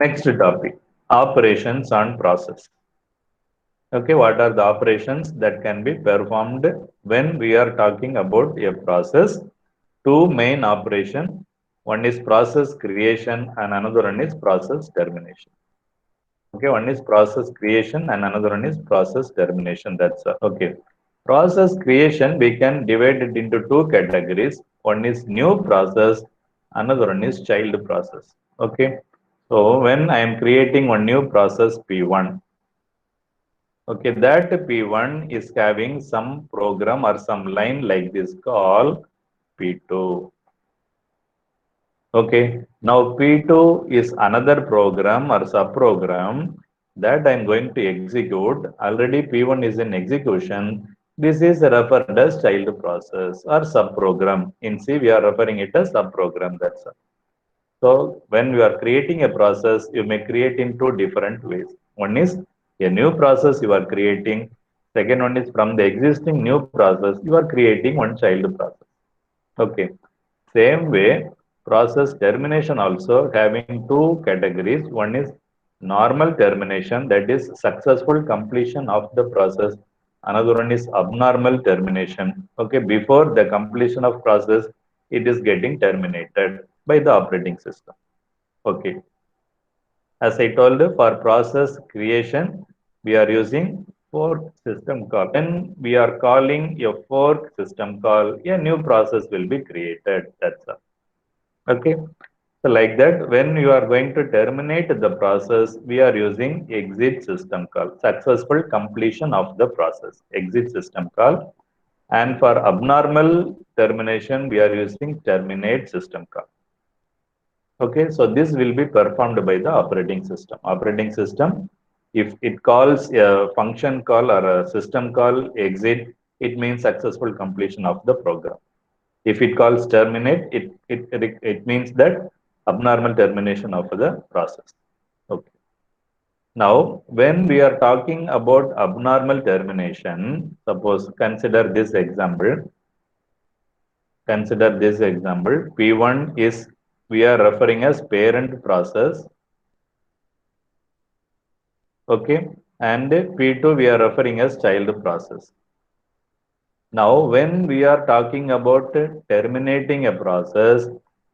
Next topic, operations on process. Okay, what are the operations that can be performed when we are talking about a process? Two main operation. One is process creation and another one is process termination. Okay, one is process creation and another one is process termination. That's okay. Process creation, we can divide it into two categories. One is new process, another one is child process. Okay. So when I am creating one new process P1, okay, that P1 is having some program or some line like this called P2. Okay, now P2 is another program or subprogram that I'm going to execute. Already P1 is in execution. This is referred as child process or subprogram. In C, we are referring it as subprogram. That's all. So when you are creating a process, you may create in two different ways. One is a new process you are creating. Second one is from the existing new process, you are creating one child process. Okay. Same way, process termination also having two categories. One is normal termination, that is successful completion of the process. Another one is abnormal termination. Okay, before the completion of process, it is getting terminated by the operating system. Okay, as I told you, for process creation, we are using fork system call. When we are calling a fork system call, a new process will be created. That's all. Okay. So like that, when you are going to terminate the process, we are using exit system call, successful completion of the process, exit system call. And for abnormal termination, we are using terminate system call. Okay, so this will be performed by the operating system. Operating system, if it calls a function call or a system call exit, it means successful completion of the program. If it calls terminate, it means that abnormal termination of the process. Okay. Now, when we are talking about abnormal termination, suppose consider this example, P1 is, we are referring as parent process, okay, and P2 we are referring as child process. Now, when we are talking about terminating a process,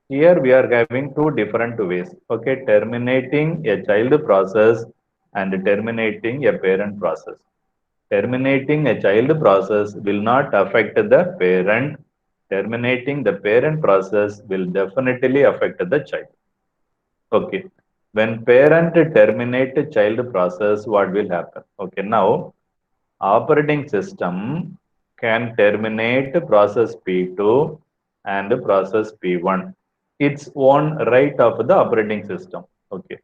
here we are having two different ways. Okay, terminating a child process and terminating a parent process. Terminating a child process will not affect the parent. Terminating the parent process will definitely affect the child. Okay. When parent terminate child process, what will happen? Okay, now operating system can terminate process P2 and process P1. It's own right of the operating system. Okay.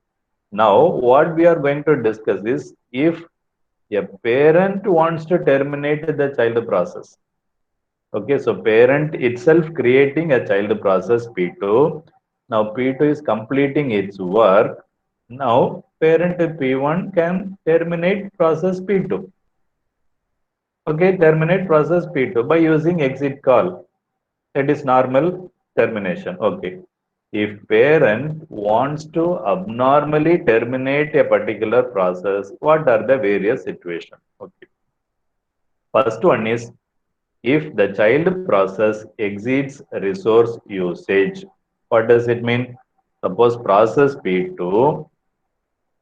Now, what we are going to discuss is if a parent wants to terminate the child process. Okay, so parent itself creating a child process P2. Now P2 is completing its work. Now parent P1 can terminate process P2. Okay, terminate process P2 by using exit call. That is normal termination. Okay. If parent wants to abnormally terminate a particular process, what are the various situations? Okay. First one is if the child process exceeds resource usage. What does it mean? Suppose process P2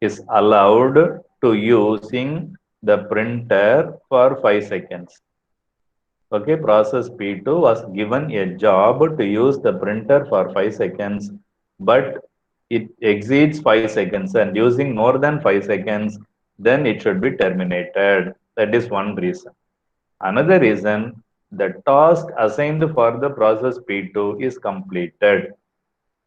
is allowed to using the printer for 5 seconds. Okay, process P2 was given a job to use the printer for 5 seconds, but it exceeds 5 seconds and using more than 5 seconds, then it should be terminated. That is one reason. Another reason, the task assigned for the process P2 is completed.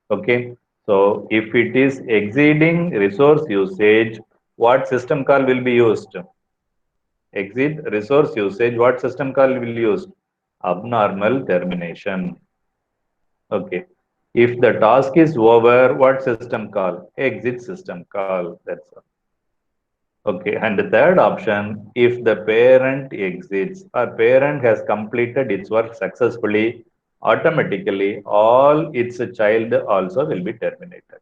Okay, so if it is exceeding resource usage, what system call will be used? Exceed resource usage, what system call will use? Abnormal termination. Okay. If the task is over, what system call? Exit system call. That's all. Okay. And the third option, if the parent exits or parent has completed its work successfully, automatically all its child also will be terminated.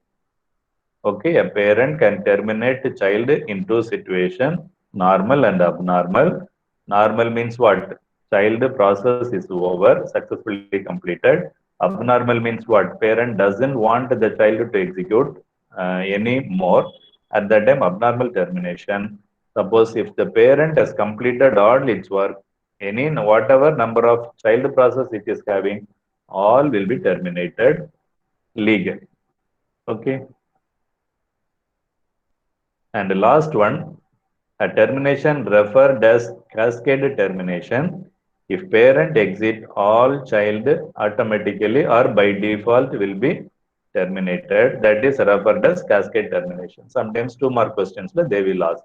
Okay, a parent can terminate a child in two situations, normal and abnormal. Normal means what? Child process is over, successfully completed. Abnormal means what? Parent doesn't want the child to execute any more. At that time, abnormal termination. Suppose if the parent has completed all its work, any whatever number of child process it is having, all will be terminated legally. Okay. And the last one, a termination referred as cascade termination. If parent exit, all child automatically or by default will be terminated. That is referred as cascade termination. Sometimes two more questions, but they will ask.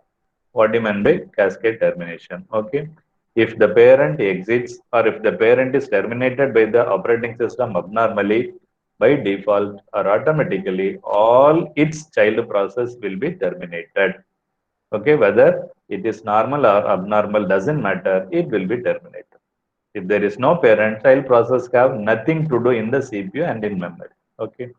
What do you mean by cascade termination? Okay. If the parent exits or if the parent is terminated by the operating system abnormally, by default or automatically, all its child process will be terminated. Okay, whether it is normal or abnormal doesn't matter, it will be terminated. If there is no parent, child process have nothing to do in the CPU and in memory. Okay.